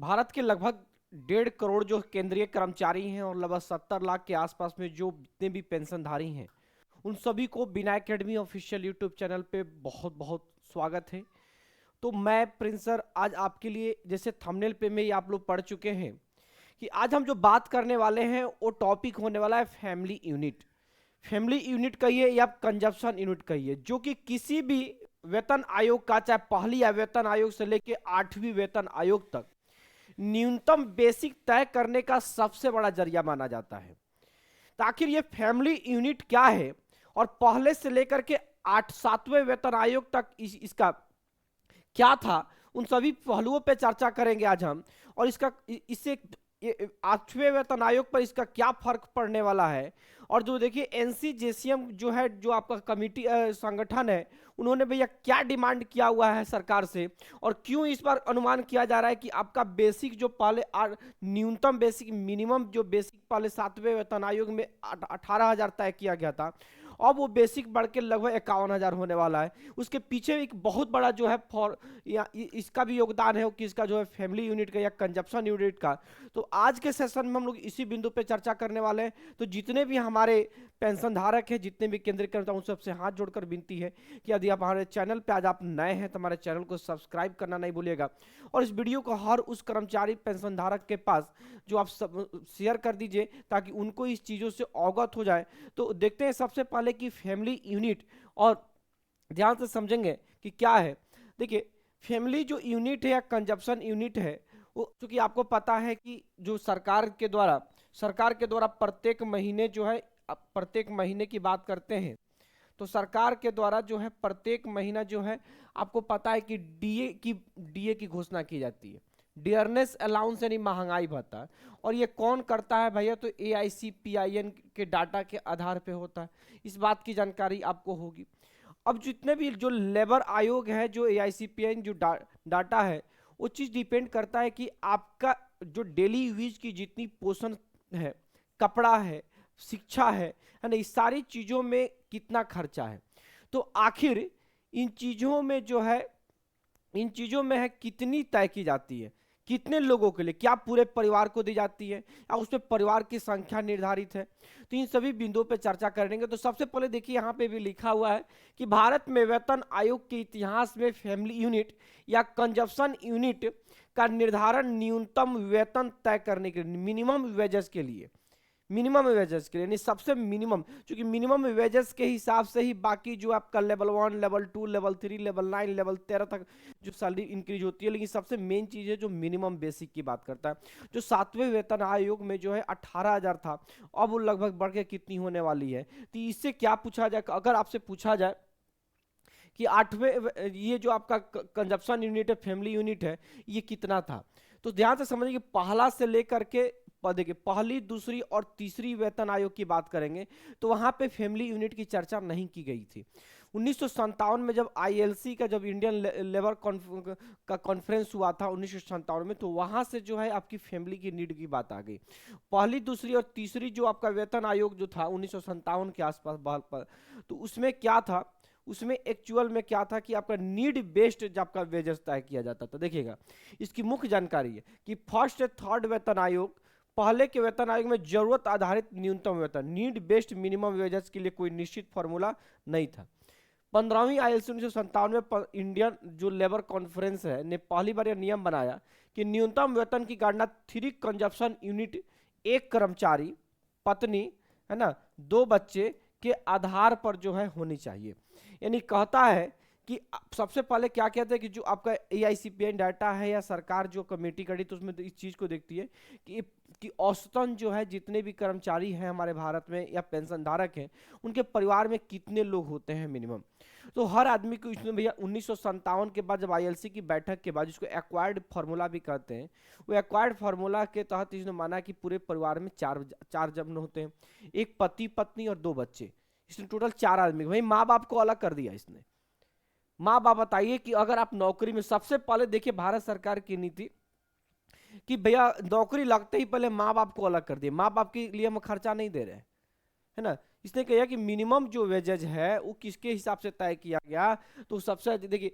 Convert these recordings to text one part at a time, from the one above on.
भारत के लगभग 1.5 करोड़ जो केंद्रीय कर्मचारी हैं और लगभग 70 लाख के आसपास में जो जितने भी पेंशनधारी हैं, उन सभी को बिना एकेडमी ऑफिशियल यूट्यूब चैनल पे बहुत बहुत स्वागत है। तो मैं प्रिंस सर आज आपके लिए, जैसे थंबनेल पे में ही आप लोग पढ़ चुके हैं, कि आज हम जो बात करने वाले हैं वो टॉपिक होने वाला है फैमिली यूनिट। फैमिली यूनिट कहिए या कंजप्शन यूनिट कहिए, जो कि किसी भी वेतन आयोग का, चाहे पहली या वेतन आयोग से लेकर 8वीं वेतन आयोग तक, न्यूनतम बेसिक तय करने का सबसे बड़ा जरिया माना जाता है। तो आखिर ये फैमिली यूनिट क्या है और पहले से लेकर के 7वें वेतन आयोग तक इसका क्या था, उन सभी पहलुओं पे चर्चा करेंगे आज हम। और इससे 8वें वेतन आयोग पर इसका क्या फर्क पड़ने वाला है। और जो देखिए एनसीजेसीएम जो है, जो आपका कमिटी संगठन है, उन्होंने भैया क्या डिमांड किया हुआ है सरकार से, और क्यों इस बार अनुमान किया जा रहा है कि आपका बेसिक जो पहले न्यूनतम बेसिक मिनिमम जो बेसिक पहले 7वें वेतन आयोग में 18,000 तय किया गया था, अब वो बेसिक बढ़ के लगभग 51,000 होने वाला है। उसके पीछे एक बहुत बड़ा जो है इसका भी योगदान है कि इसका जो है फैमिली यूनिट का या कंजप्शन यूनिट का। तो आज के सेशन में हम लोग इसी बिंदु पे चर्चा करने वाले हैं। तो जितने भी हमारे पेंशन धारक हैं, जितने भी केंद्रीय कर्मचारी, उन सबसे हाथ जोड़कर विनती है कि यदि आप हमारे चैनल पे आज आप नए हैं तो हमारे चैनल को सब्सक्राइब करना नहीं भूलिएगा, और इस वीडियो को हर उस कर्मचारी पेंशन धारक के पास जो आप सब शेयर कर दीजिए, ताकि उनको इस चीज़ों से अवगत हो जाए। तो देखते हैं सबसे पहले कि फैमिली यूनिट, और ध्यान से समझेंगे कि क्या है। देखिए फैमिली जो यूनिट है या कंजप्शन यूनिट है, वो चूंकि आपको पता है कि जो सरकार के द्वारा प्रत्येक महीने जो है, प्रत्येक महीने की बात करते हैं तो सरकार के द्वारा जो है प्रत्येक महीना जो है, आपको पता है कि डीए की घोषणा की जाती है, डियरनेस अलाउंस यानी महंगाई भत्ता। और ये कौन करता है भैया, तो AICPIN के डाटा के आधार पे होता है। इस बात की जानकारी आपको होगी। अब जितने भी जो लेबर आयोग है, जो AICPIN जो डाटा है, वो चीज़ डिपेंड करता है कि आपका जो डेली यूज की जितनी पोषण है, कपड़ा है, शिक्षा है ना, इस सारी चीज़ों में कितना खर्चा है। तो आखिर इन चीज़ों में जो है, इन चीज़ों में है कितनी तय की जाती है, कितने लोगों के लिए, क्या पूरे परिवार को दी जाती है या उसमें परिवार की संख्या निर्धारित है। तो इन सभी बिंदुओं पे चर्चा करेंगे। तो सबसे पहले देखिए यहाँ पे भी लिखा हुआ है कि भारत में वेतन आयोग के इतिहास में फैमिली यूनिट या कंजप्शन यूनिट का निर्धारण न्यूनतम वेतन तय करने के लिए, मिनिमम वेजेस के लिए, मिनिमम वेजेस के लिए, यानी सबसे मिनिमम, क्योंकि मिनिमम वेजेस के हिसाब से ही बाकी जो आपका level 1, level 2, level 3, level 9, level 13 तक जो सैलरी इंक्रीज होती है। लेकिन सबसे मेन चीज़ है जो मिनिमम बेसिक की बात करता है, जो 7वें वेतन आयोग में जो है 18,000 था, अब वो लगभग बढ़ के कितनी होने वाली है। तो इससे क्या पूछा जाए, अगर आपसे पूछा जाए कि 8वें ये जो आपका कंजप्शन यूनिट है, फैमिली यूनिट है, ये कितना था, तो ध्यान से समझिए कि पहला से लेकर के देखिए पहली, दूसरी और तीसरी वेतन आयोग की बात करेंगे तो वहां पे फैमिली यूनिट की चर्चा नहीं की गई थी। 1957 में जब ILC का, जब इंडियन लेबर का कॉन्फ्रेंस हुआ था 1957 में, तो वहां से जो है आपकी फैमिली की नीड की बात आ गई। पहली, दूसरी और तीसरी जो आपका वेतन आयोग जो था 1957 के आसपास बहाल पर, तो उसमें क्या था, उसमें एक्चुअल में क्या था कि आपका नीड बेस्ड जब आपका वेजेस तय किया जाता था। देखिएगा इसकी मुख्य जानकारी है कि फर्स्ट से थर्ड वेतन आयोग, पहले के वेतन आयोग में जरूरत आधारित न्यूनतम वेतन, नीड बेस्ड मिनिमम वेजेस के लिए कोई निश्चित फॉर्मूला नहीं था। 15वीं ILC 1957 में इंडियन जो लेबर कॉन्फ्रेंस है ने पहली बार यह नियम बनाया कि न्यूनतम वेतन की गणना 3 कंजप्शन यूनिट, एक कर्मचारी, पत्नी, है ना, 2 बच्चे के आधार पर जो है होनी चाहिए। यानी कहता है कि सबसे पहले क्या कहते हैं कि जो आपका AICPIN डाटा है या सरकार जो कमेटी करी, तो उसमें इस चीज को देखती है कि औसतन जो है जितने भी कर्मचारी हैं हमारे भारत में या पेंशन धारक हैं, उनके परिवार में कितने लोग होते हैं मिनिमम। तो हर आदमी को इसमें भैया 1957 के बाद जब ILC की बैठक के बाद, जिसको एक्वायर्ड फार्मूला भी कहते हैं, वो एक्वायर्ड फार्मूला के तहत इसने माना कि पूरे परिवार में चार जन होते हैं, एक पति पत्नी और 2 बच्चे, इसने टोटल 4 आदमी। भाई माँ बाप को अलग कर दिया इसने। माँ बाप बताइए कि अगर आप नौकरी में, सबसे पहले देखिए भारत सरकार की नीति कि भैया नौकरी लगते ही पहले माँ बाप को अलग कर दिए, माँ बाप के लिए हम खर्चा नहीं दे रहे हैं, है ना। इसने कहा कि मिनिमम जो वेजेज है वो किसके हिसाब से तय किया गया। तो सबसे देखिए,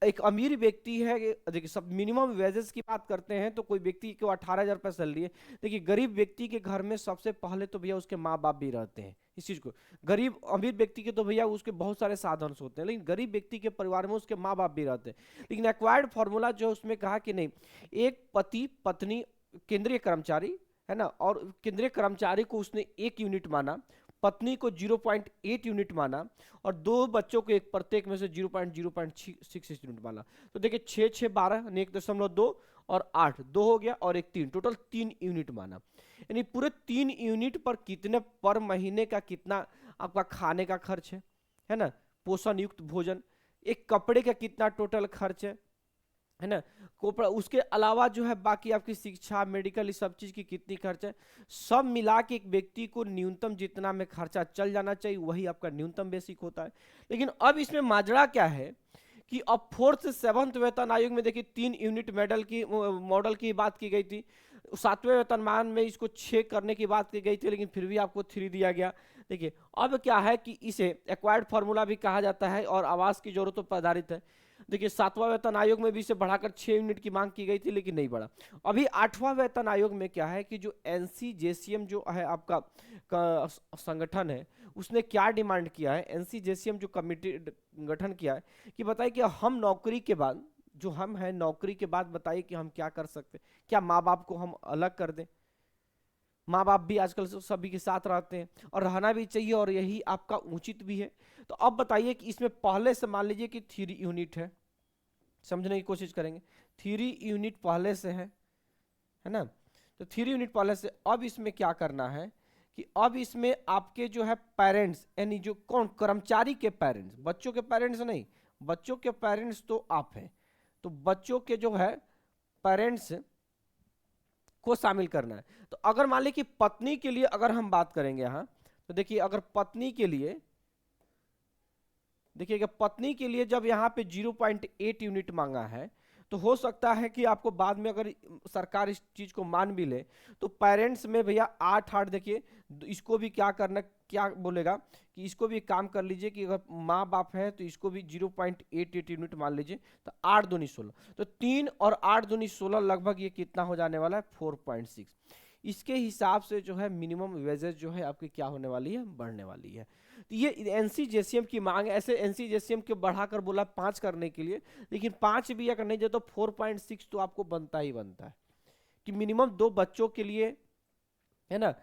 एक अमीर व्यक्ति है, देखिए सब मिनिमम वेजेस की बात करते हैं तो कोई व्यक्ति को 18,000 रुपये सैलरी है। देखिए गरीब व्यक्ति के घर में सबसे पहले तो भैया उसके माँ बाप भी रहते हैं इस चीज को। गरीब अमीर व्यक्ति के तो भैया उसके बहुत सारे साधन होते हैं, लेकिन गरीब व्यक्ति के परिवार में उसके माँ बाप भी रहते हैं। लेकिन एक्वायर्ड फॉर्मूला जो उसमें कहा कि नहीं, एक पति पत्नी केंद्रीय कर्मचारी है ना, और केंद्रीय कर्मचारी को उसने 1 यूनिट माना, पत्नी को 0.8 यूनिट माना, और 2 बच्चों को एक प्रत्येक में से 0.066 यूनिट माना। तो देखिए 6 6 12 1.2 और 8 2 हो गया और एक 3, टोटल 3 यूनिट माना। यानी पूरे 3 यूनिट पर कितने पर महीने का कितना आपका खाने का खर्च है ना, पोषण युक्त भोजन, एक कपड़े का कितना टोटल खर्च है ना, कोपड़ा, उसके अलावा जो है बाकी आपकी शिक्षा मेडिकल इस सब चीज की कितनी खर्च है, सब मिला के एक व्यक्ति को न्यूनतम जितना में खर्चा चल जाना चाहिए वही आपका न्यूनतम बेसिक होता है। लेकिन अब इसमें माजरा क्या है कि अब 4th से 7th वेतन आयोग में देखिए 3 यूनिट मॉडल की बात की गई थी, 7वें वेतनमान में इसको 6 करने की बात की गई थी, लेकिन फिर भी आपको 3 दिया गया। देखिए अब क्या है कि इसे एक्वायर्ड फार्मूला भी कहा जाता है और आवास की जरूरतों पर आधारित है। देखिए 7वां वेतन आयोग में भी इसे बढ़ाकर 6 यूनिट की मांग की गई थी, लेकिन नहीं बढ़ा। अभी 8वां वेतन आयोग में क्या है कि जो एनसीजेसीएम जो है आपका संगठन है, उसने क्या डिमांड किया है, एनसीजेसीएम जो कमिटी गठन किया है कि बताइए कि हम नौकरी के बाद, जो हम हैं नौकरी के बाद बताइए कि हम क्या कर सकते हैं, क्या माँ बाप को हम अलग कर दें? माँ बाप भी आजकल सभी के साथ रहते हैं और रहना भी चाहिए और यही आपका उचित भी है। तो अब बताइए कि इसमें पहले से मान लीजिए कि 3 यूनिट है, समझने की कोशिश करेंगे, 3 यूनिट पहले से है ना, तो 3 यूनिट पहले से, अब इसमें क्या करना है कि अब इसमें आपके जो है पेरेंट्स, यानी जो कौन, कर्मचारी के पेरेंट्स, बच्चों के पेरेंट्स नहीं, बच्चों के पेरेंट्स तो आप हैं, तो बच्चों के जो है पेरेंट्स को शामिल करना है। तो अगर मान ली कि पत्नी के लिए अगर हम बात करेंगे यहां, तो देखिए अगर पत्नी के लिए, देखिएगा पत्नी के लिए जब यहाँ पे 0.8 यूनिट मांगा है, तो हो सकता है कि आपको बाद में अगर सरकार इस चीज को मान भी ले तो पेरेंट्स में भैया 8 देखिए इसको भी क्या करना, क्या बोलेगा कि इसको भी काम कर लीजिए कि अगर माँ बाप है तो इसको भी 0.88 यूनिट मान लीजिए, तो 8 दूनी 16, तो 3 और 8 दूनी 16 लगभग ये कितना हो जाने वाला है 4.6। इसके हिसाब से जो है मिनिमम वेजेस जो है आपकी क्या होने वाली है, बढ़ने वाली है। तो ये एनसीजेसीएम की मांग है। ऐसे एनसीजेसीएम के बढ़ाकर बोला 5 करने के लिए, लेकिन 5 भी अगर नहीं दे तो 4.6 तो आपको बनता ही बनता है कि मिनिमम 2 बच्चों के लिए, है ना,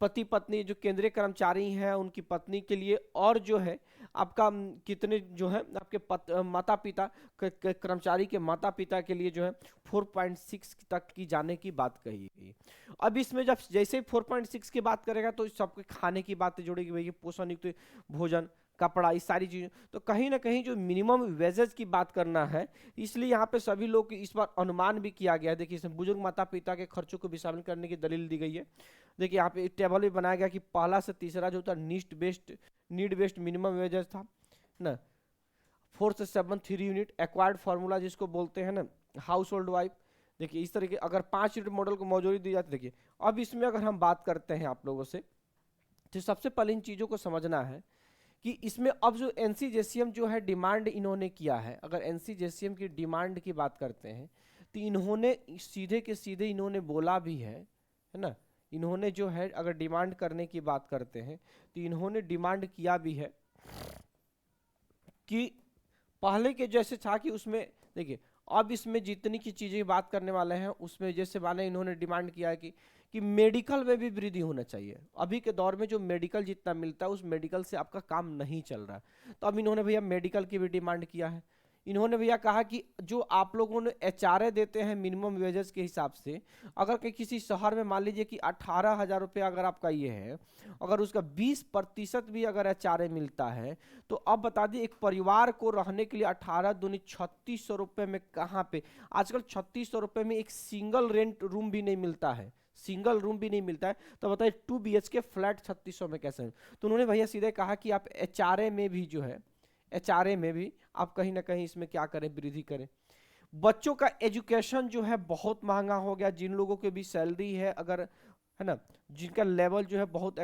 पति पत्नी जो केंद्रीय कर्मचारी हैं उनकी पत्नी के लिए, और जो है आपका कितने जो है आपके माता पिता कर्मचारी के माता पिता के लिए जो है 4.6 तक की जाने की बात कही गई। अब इसमें जब जैसे 4.6 की बात करेगा तो सबके खाने की बातें जोड़ेगी, भैया पोषण युक्त भोजन, कपड़ा, इस सारी चीजें, तो कहीं ना कहीं जो मिनिमम वेजेस की बात करना है, इसलिए यहाँ पे सभी लोग इस बार अनुमान भी किया गया है। देखिए इसमें बुजुर्ग माता पिता के खर्चों को भी शामिल करने की दलील दी गई है। देखिए यहाँ पे टेबल भी बनाया गया कि पहला से तीसरा जो था नीड बेस्ड मिनिमम वेजेस था ना, 4th से 7th 3 यूनिट, एक्वायर्ड फार्मूला जिसको बोलते हैं ना, हाउस होल्ड वाइफ। देखिए इस तरीके अगर 5 यूनिट मॉडल को मौजूदगी दी जाती है। देखिए अब इसमें अगर हम बात करते हैं आप लोगों से, तो सबसे पहले इन चीज़ों को समझना है कि इसमें अब जो एनसीजेसीएम जो है डिमांड इन्होंने किया है, अगर एनसीजेसीएम की डिमांड की बात करते हैं तो इन्होंने सीधे के सीधे इन्होंने बोला भी है ना, इन्होंने जो है अगर डिमांड करने की बात करते हैं तो इन्होंने डिमांड किया भी है कि पहले के जैसे था कि उसमें देखिए अब इसमें जितनी की चीज़ें बात करने वाले हैं उसमें जैसे माने इन्होंने डिमांड किया है कि मेडिकल में भी वृद्धि होना चाहिए। अभी के दौर में जो मेडिकल जितना मिलता है उस मेडिकल से आपका काम नहीं चल रहा, तो अब इन्होंने भैया मेडिकल की भी डिमांड किया है। इन्होंने भैया कहा कि जो आप लोगों ने एचआरए देते हैं मिनिमम वेजेस के हिसाब से, अगर कि किसी शहर में मान लीजिए कि 18,000 रुपया अगर आपका ये है, अगर उसका 20% भी अगर एचआरए मिलता है, तो अब बता दिए एक परिवार को रहने के लिए 18 दूनी 3600 रुपये में कहाँ पे, आजकल 3600 रुपये में एक सिंगल रेंट रूम भी नहीं मिलता है, सिंगल रूम भी नहीं मिलता है। तो बताइए 2 BHK फ्लैट 3600 में कैसे है? तो उन्होंने भैया सीधे कहा कि आप एचआरए में भी जो है, एचआरए में भी आप कहीं ना कहीं इसमें क्या करें, वृद्धि करें। बच्चों का एजुकेशन जो है बहुत महंगा हो गया, जिन लोगों की भी सैलरी है अगर है ना, जिनका लेवल जो है बहुत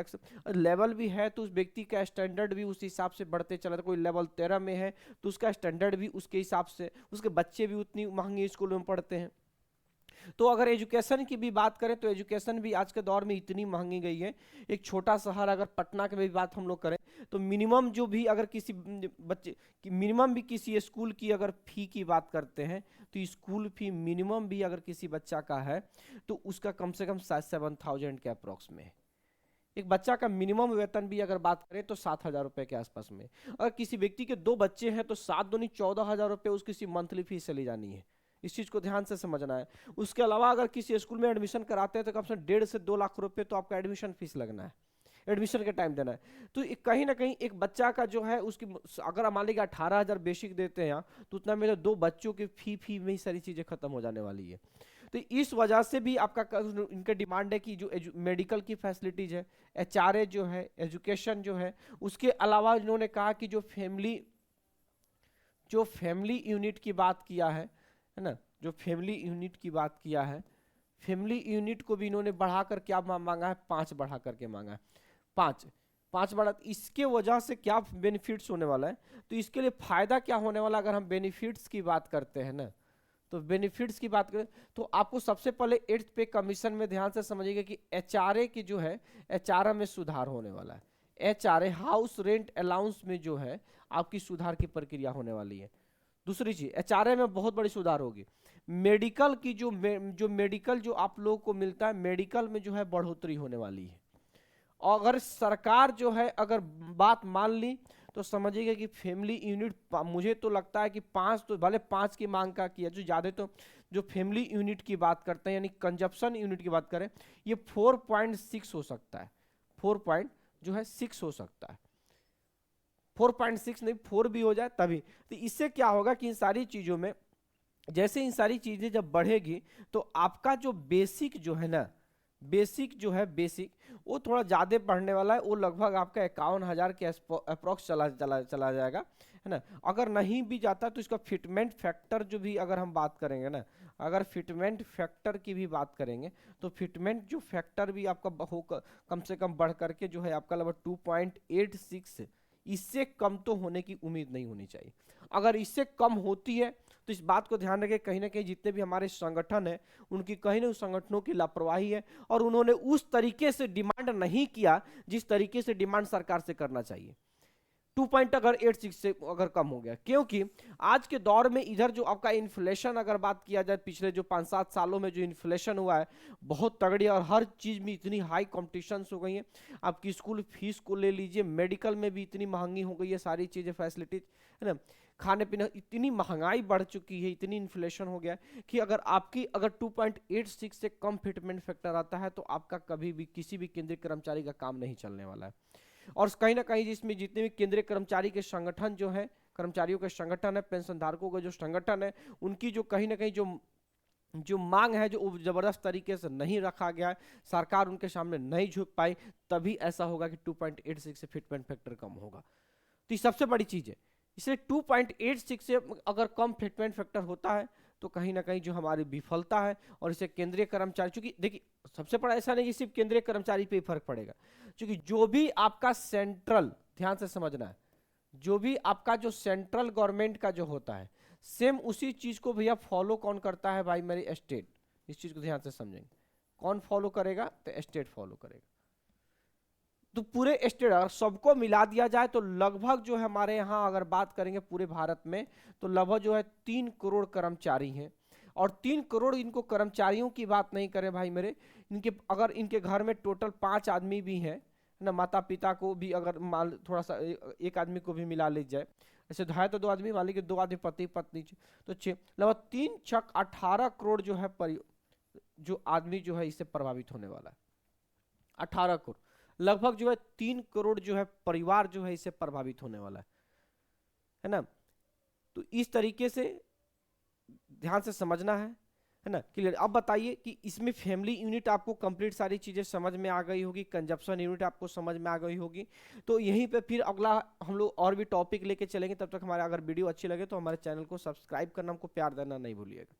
लेवल भी है तो उस व्यक्ति का स्टैंडर्ड भी उस हिसाब से बढ़ते चला था। कोई लेवल 13 में है तो उसका स्टैंडर्ड भी उसके हिसाब से, उसके बच्चे भी उतनी महंगी स्कूलों में पढ़ते हैं। तो अगर एजुकेशन की भी बात करें तो एजुकेशन भी आज के दौर में इतनी महंगी गई है। एक छोटा शहर अगर पटना की भी बात हम लोग करें तो मिनिमम जो भी अगर किसी बच्चे की मिनिमम भी किसी स्कूल की अगर फी की बात करते हैं तो स्कूल फी मिनिमम भी अगर किसी बच्चा का है तो उसका कम से कम 7,000 के अप्रोक्स में है। एक बच्चा का मिनिमम वेतन भी अगर बात करें तो 7,000 रुपए के आसपास में। अगर किसी व्यक्ति के 2 बच्चे हैं तो 7 दूनी 14,000 रुपए उसकी किसी मंथली फीस चली जानी है। इस चीज को ध्यान से समझना है। उसके अलावा अगर किसी स्कूल में एडमिशन कराते हैं तो कम से कम 1.5 से 2 लाख रुपए तो आपका एडमिशन फीस लगना है, एडमिशन के टाइम देना है। तो कहीं ना कहीं एक बच्चा का जो है उसकी अगर मान लीजिए 18,000 बेसिक देते हैं यहाँ तो उतना मेरे 2 बच्चों की फी में ही सारी चीजें खत्म हो जाने वाली है। तो इस वजह से भी आपका इनका डिमांड है कि जो मेडिकल की फैसिलिटीज है, एचआरए जो है, एजुकेशन जो है, उसके अलावा इन्होंने कहा कि जो फैमिली यूनिट की बात किया है ना, जो फैमिली यूनिट की बात किया है, फैमिली यूनिट को भी इन्होंने बढ़ा कर क्या मांगा है, 5 बढ़ा करके मांगा है। 5 बढ़ा, इसके वजह से क्या बेनिफिट्स होने वाला है, तो इसके लिए फायदा क्या होने वाला अगर हम बेनिफिट्स की बात करते हैं ना, तो बेनिफिट्स की बात करें तो आपको सबसे पहले 8th पे कमीशन में ध्यान से समझिएगा कि एचआरए की जो है, एचआरए में सुधार होने वाला है। एचआरए हाउस रेंट अलाउंस में जो है आपकी सुधार की प्रक्रिया होने वाली है। दूसरी चीज एचआरए में बहुत बड़ी सुधार होगी। मेडिकल की जो मेडिकल जो आप लोगों को मिलता है, मेडिकल में जो है बढ़ोतरी होने वाली है। अगर सरकार जो है अगर बात मान ली तो समझिएगा कि फैमिली यूनिट, मुझे तो लगता है कि 5 तो भले 5 की मांग का किया, जो ज़्यादा तो जो फैमिली यूनिट की बात करते हैं यानी कंजप्शन यूनिट की बात करें, ये 4.6 हो सकता है। 4.6 हो सकता है, 4.6 नहीं 4 भी हो जाए तभी। तो इससे क्या होगा कि इन सारी चीज़ों में जैसे इन सारी चीज़ें जब बढ़ेगी तो आपका जो बेसिक जो है ना, बेसिक जो है बेसिक वो थोड़ा ज़्यादा बढ़ने वाला है। वो लगभग आपका 51,000 के अप्रोक्स चला जाएगा, है ना। अगर नहीं भी जाता तो इसका फिटमेंट फैक्टर जो भी अगर हम बात करेंगे ना, अगर फिटमेंट फैक्टर की भी बात करेंगे तो फिटमेंट जो फैक्टर भी आपका हो कम से कम बढ़ करके जो है आपका लगभग 2.86, इससे कम तो होने की उम्मीद नहीं होनी चाहिए। अगर इससे कम होती है तो इस बात को ध्यान रखें कहीं ना कहीं जितने भी हमारे संगठन है उनकी कहीं ना उस संगठनों की लापरवाही है और उन्होंने उस तरीके से डिमांड नहीं किया जिस तरीके से डिमांड सरकार से करना चाहिए। 2.86 से अगर कम हो गया, क्योंकि आज के दौर में इधर जो आपका इन्फ्लेशन अगर बात किया जाए पिछले जो 5-7 सालों में जो इन्फ्लेशन हुआ है बहुत तगड़ी, और हर चीज में इतनी हाई कॉम्पिटिशन हो गई है। आपकी स्कूल फीस को ले लीजिए, मेडिकल में भी इतनी महंगी हो गई है सारी चीजें, फैसिलिटीज, है ना, खाने पीने, इतनी महंगाई बढ़ चुकी है, इतनी इन्फ्लेशन हो गया कि अगर 2.86 से कम फिटमेंट फैक्टर आता है तो आपका कभी भी किसी भी केंद्रीय कर्मचारी का काम नहीं चलने वाला है। और कहीं ना कहीं जिसमें जितने भी केंद्रीय कर्मचारी के संगठन जो है, कर्मचारियों के संगठन है, पेंशन धारकों का जो संगठन है, उनकी जो कहीं ना कहीं जो मांग है जो जबरदस्त तरीके से नहीं रखा गया है, सरकार उनके सामने नहीं झुक पाई, तभी ऐसा होगा कि 2.86 से फिटमेंट फैक्टर कम होगा। तो ये सबसे बड़ी चीज है। इसलिए 2.86 से अगर कम फिटमेंट फैक्टर होता है तो कहीं ना कहीं जो हमारी विफलता है, और इसे केंद्रीय कर्मचारी, चूंकि देखिए सबसे बड़ा ऐसा नहीं कि सिर्फ केंद्रीय कर्मचारी पे ही फर्क पड़ेगा, क्योंकि जो भी आपका सेंट्रल, ध्यान से समझना है, जो भी आपका जो सेंट्रल गवर्नमेंट का जो होता है सेम उसी चीज को भैया फॉलो कौन करता है भाई, मेरी स्टेट। इस चीज को ध्यान से समझेंगे, कौन फॉलो करेगा तो स्टेट फॉलो करेगा। तो पूरे स्टेट अगर सबको मिला दिया जाए तो लगभग जो है हमारे यहाँ अगर बात करेंगे पूरे भारत में तो लगभग जो है 3 करोड़ कर्मचारी हैं। और 3 करोड़ इनको कर्मचारियों की बात नहीं करें भाई मेरे, इनके अगर इनके घर में टोटल 5 आदमी भी हैं ना, माता पिता को भी अगर मान थोड़ा सा एक आदमी को भी मिला ली जाए, ऐसे है तो 2 आदमी, मान लीजिए 2 आदमी पति पत्नी, तो 6 लगभग 3 छक 18 करोड़ जो है जो आदमी जो है इससे प्रभावित होने वाला है। 18 करोड़ लगभग जो है 3 करोड़ जो है परिवार जो है इससे प्रभावित होने वाला है ना। तो इस तरीके से ध्यान से समझना है ना, क्लियर। अब बताइए कि इसमें फैमिली यूनिट आपको कंप्लीट सारी चीजें समझ में आ गई होगी, कंजप्शन यूनिट आपको समझ में आ गई होगी। तो यहीं पे फिर अगला हम लोग और भी टॉपिक लेके चलेंगे। तब तक हमारे अगर वीडियो अच्छी लगे तो हमारे चैनल को सब्सक्राइब करना, हमको प्यार देना नहीं भूलिएगा।